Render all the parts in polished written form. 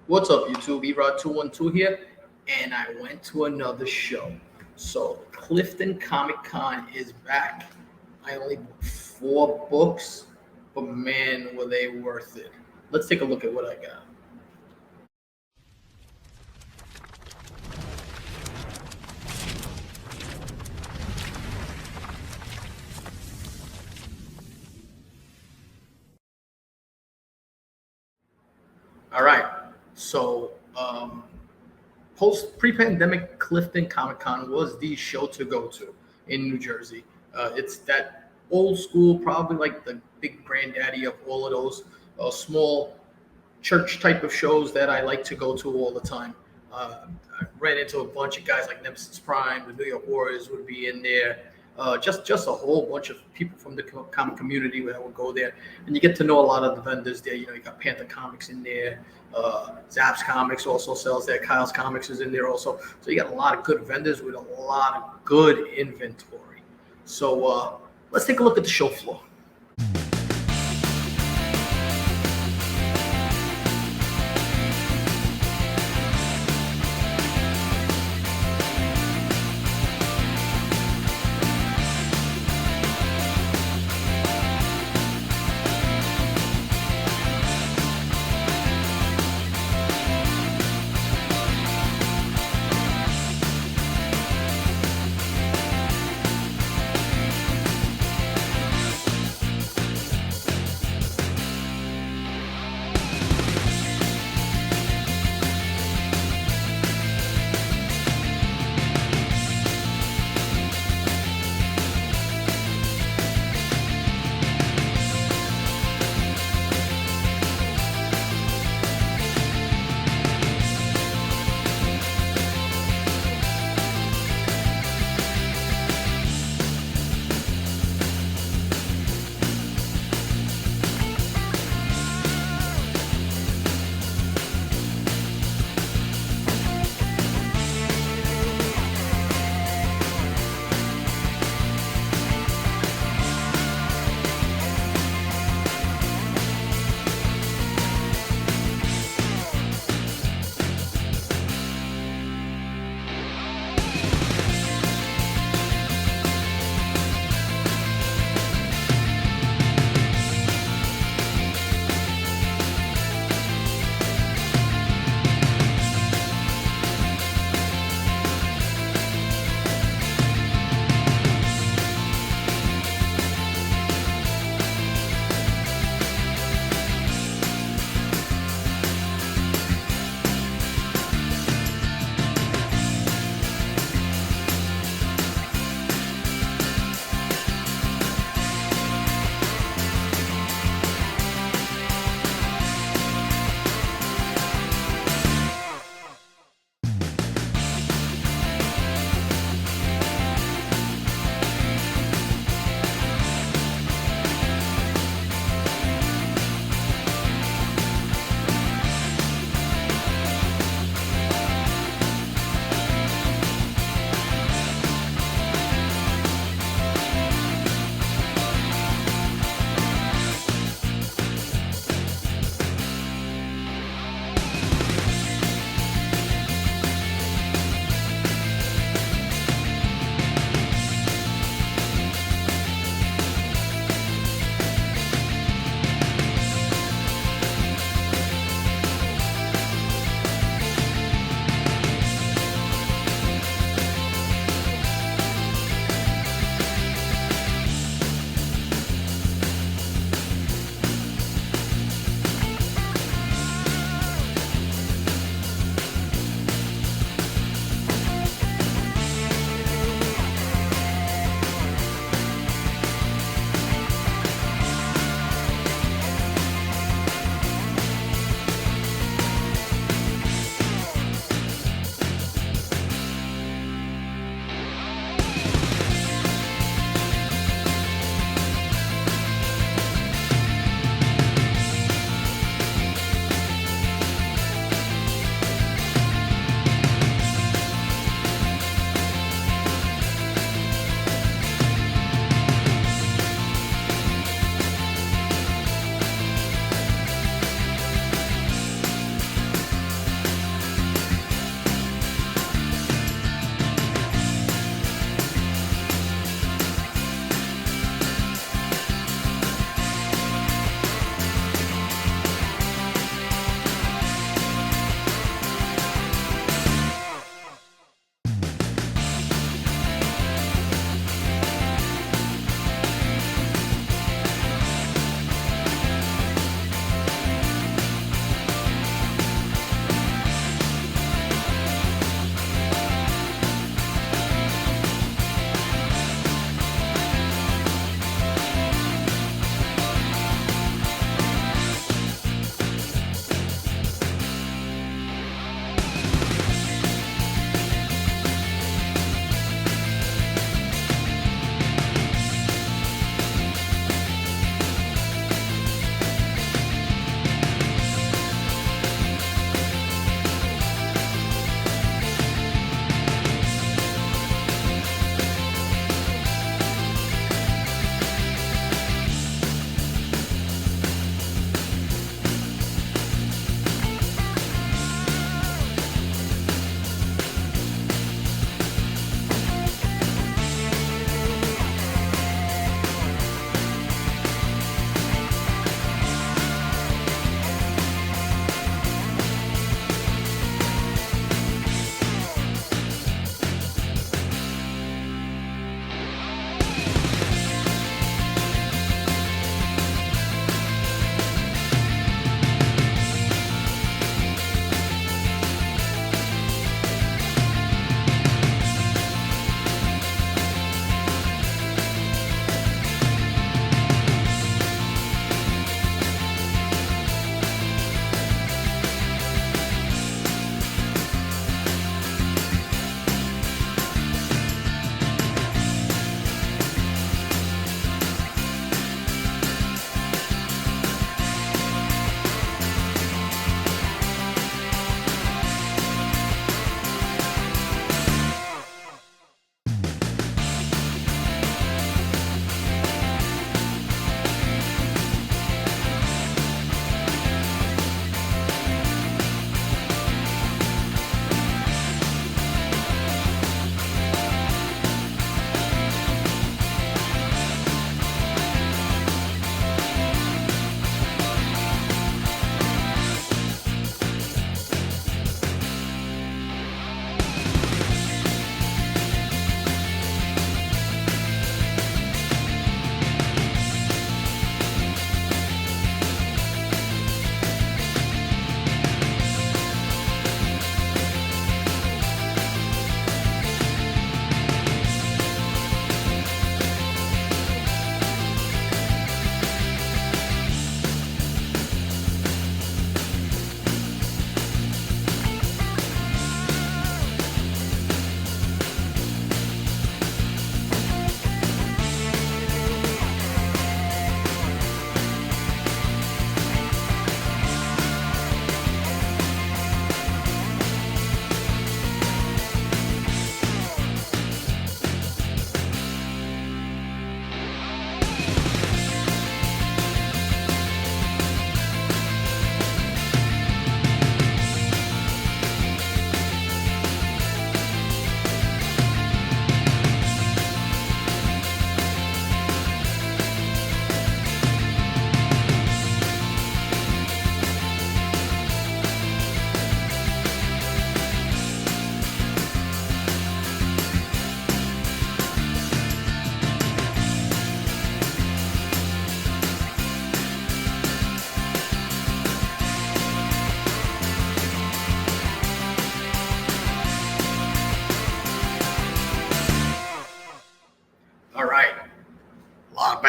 What's up, YouTube? Erod212 here, and I went to another show. So, Clifton Comic Con is back. I only bought 4 books, but man, were they worth it. Let's take a look at what I got. All right. So, post pre-pandemic, Clifton Comic Con was the show to go to in New Jersey. It's that old school, probably like the big granddaddy of all of those small church type of shows that I like to go to all the time. I ran into a bunch of guys like Nemesis Prime, the New York Warriors would be in there. Just a whole bunch of people from the comic community that would go there, and you get to know a lot of the vendors there. You know, you got Panther Comics in there, Zapp's Comics also sells there. Kyle's Comics is in there also. So you got a lot of good vendors with a lot of good inventory. So let's take a look at the show floor.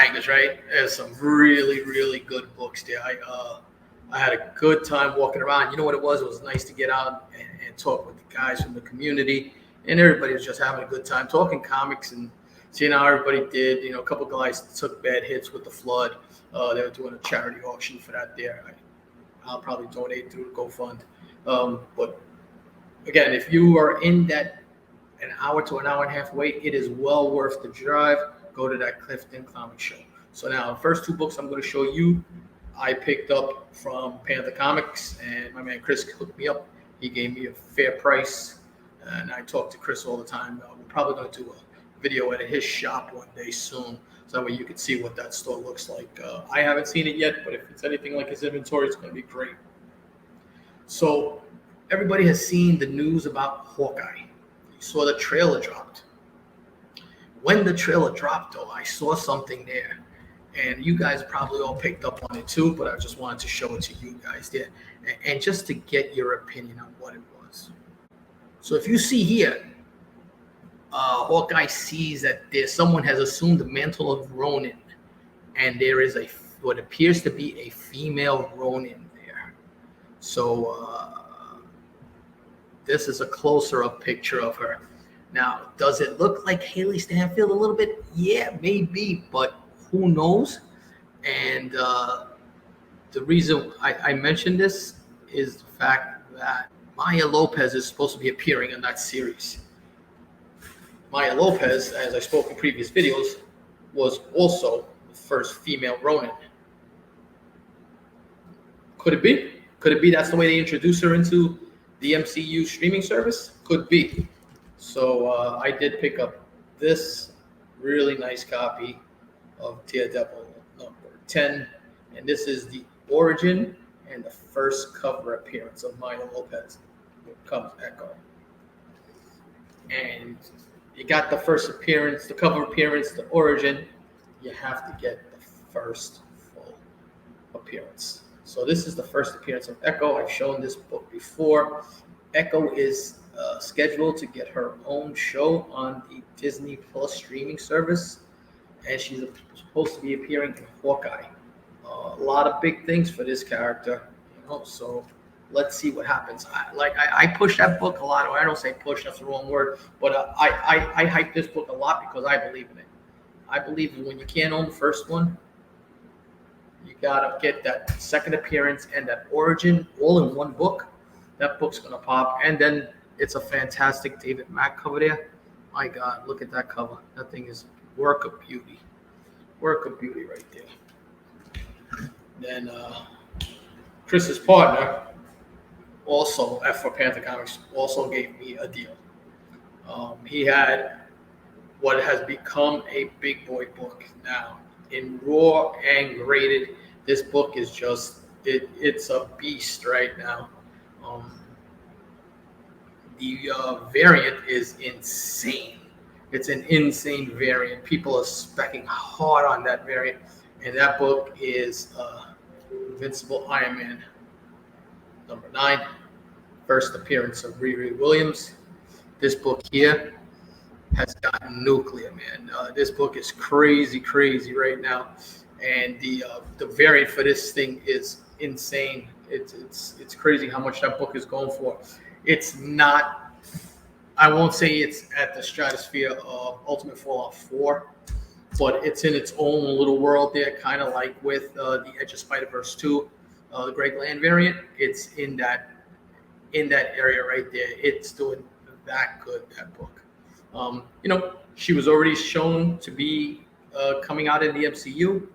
bangers, right? There's some really, really good books there. I had a good time walking around. You know what it was? It was nice to get out and talk with the guys from the community, and everybody was just having a good time talking comics and seeing how everybody did. You know, a couple guys took bad hits with the flood. They were doing a charity auction for that there. I'll probably donate through GoFund. But again, if you are in that an hour to an hour and a half wait, it is well worth the drive. Go to that Clifton Comic Show. So now, the first two books I'm going to show you, I picked up from Panther Comics, and my man Chris hooked me up. He gave me a fair price, and I talk to Chris all the time. We're probably going to do a video at his shop one day soon, so that way you can see what that store looks like. I haven't seen it yet, but if it's anything like his inventory, it's going to be great. So everybody has seen the news about Hawkeye. You saw the trailer dropped. When the trailer dropped, though, I saw something there. And you guys probably all picked up on it too, but I just wanted to show it to you guys there. And just to get your opinion on what it was. So if you see here, Hawkeye sees that someone has assumed the mantle of Ronin. And there is what appears to be a female Ronin there. So this is a closer up picture of her. Now, does it look like Haley Stanfield a little bit? Yeah, maybe, but who knows? And the reason I mentioned this is the fact that Maya Lopez is supposed to be appearing in that series. Maya Lopez, as I spoke in previous videos, was also the first female Ronin. Could it be? Could it be that's the way they introduced her into the MCU streaming service? Could be. So I did pick up this really nice copy of Daredevil number 10, and this is the origin and the first cover appearance of Maya Lopez. Here comes Echo. And you got the first appearance, the cover appearance, the origin. You have to get the first full appearance. So this is the first appearance of Echo. I've shown this book before. Echo is scheduled to get her own show on the Disney Plus streaming service, and she's supposed to be appearing in Hawkeye. A lot of big things for this character, you know. So let's see what happens. I push that book a lot. Or I don't say push; that's the wrong word. But I hype this book a lot because I believe in it. I believe when you can't own the first one, you gotta get that second appearance and that origin all in one book. That book's gonna pop, and then it's a fantastic David Mack cover there. My God, look at that cover. That thing is work of beauty. Work of beauty right there. Then Chris's partner, also for Panther Comics, also gave me a deal. He had what has become a big boy book now. In raw and graded, this book is just, it's a beast right now. The variant is insane. It's an insane variant. People are specking hard on that variant. And that book is Invincible Iron Man, number 9. First appearance of Riri Williams. This book here has gotten nuclear, man. This book is crazy right now. And the variant for this thing is insane. It's crazy how much that book is going for. It's not, I won't say it's at the stratosphere of Ultimate Fallout 4, but it's in its own little world there, kind of like with the Edge of Spider-Verse 2, the Greg Land variant. It's in that area right there. It's doing that good, that book. You know, she was already shown to be coming out in the MCU.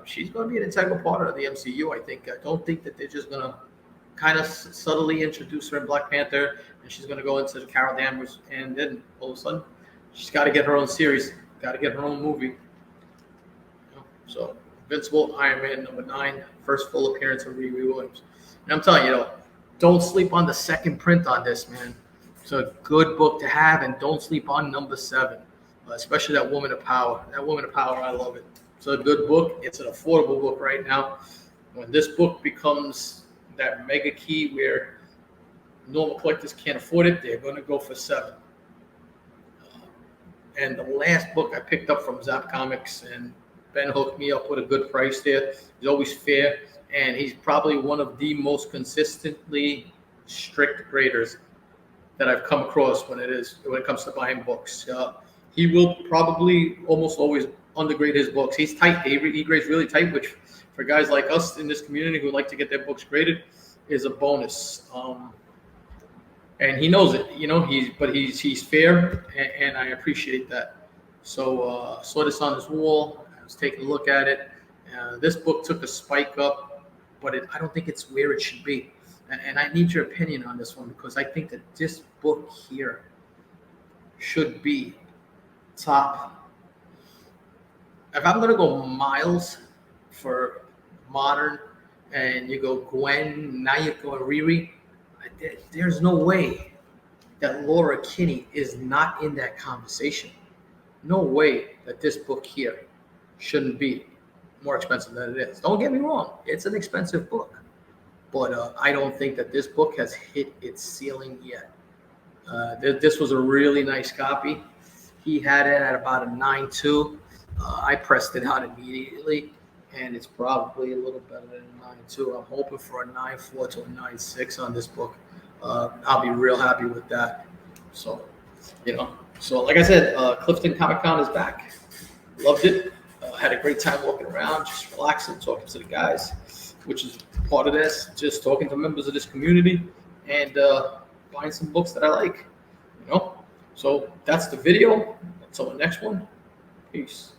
She's going to be an integral part of the MCU, I think. I don't think that they're just going to kind of subtly introduce her in Black Panther, and she's going to go into the Carol Danvers, and then all of a sudden, she's got to get her own series, got to get her own movie. So, Invincible Iron Man number 9, first full appearance of Riri Williams. And I'm telling you, though, don't sleep on the second print on this, man. It's a good book to have, and don't sleep on number 7, especially that Woman of Power. That Woman of Power, I love it. It's a good book. It's an affordable book right now. When this book becomes that mega key where normal collectors can't afford it, they're going to go for 7. And the last book I picked up from Zap Comics, and Ben hooked me up with a good price there. He's always fair, and he's probably one of the most consistently strict graders that I've come across when it comes to buying books. He will probably almost always undergrade his books. He's tight. He grades really tight, which for guys like us in this community who like to get their books graded is a bonus. And he knows it, he's fair, and I appreciate that. So saw this on his wall. I was taking a look at it. This book took a spike up, but I don't think it's where it should be. And I need your opinion on this one, because I think that this book here should be top. If I'm going to go miles for modern, and you go Gwen, now you go Riri, there's no way that Laura Kinney is not in that conversation. No way that this book here shouldn't be more expensive than it is. Don't get me wrong. It's an expensive book. But I don't think that this book has hit its ceiling yet. This was a really nice copy. He had it at about a 9.2. I pressed it out immediately, and it's probably a little better than a 9.2. I'm hoping for a 9.4 to a 9.6 on this book. I'll be real happy with that. So like I said, Clifton Comic Con is back. Loved it. Had a great time walking around, just relaxing, talking to the guys, which is part of this, just talking to members of this community and buying some books that I like. So that's the video. Until the next one, peace.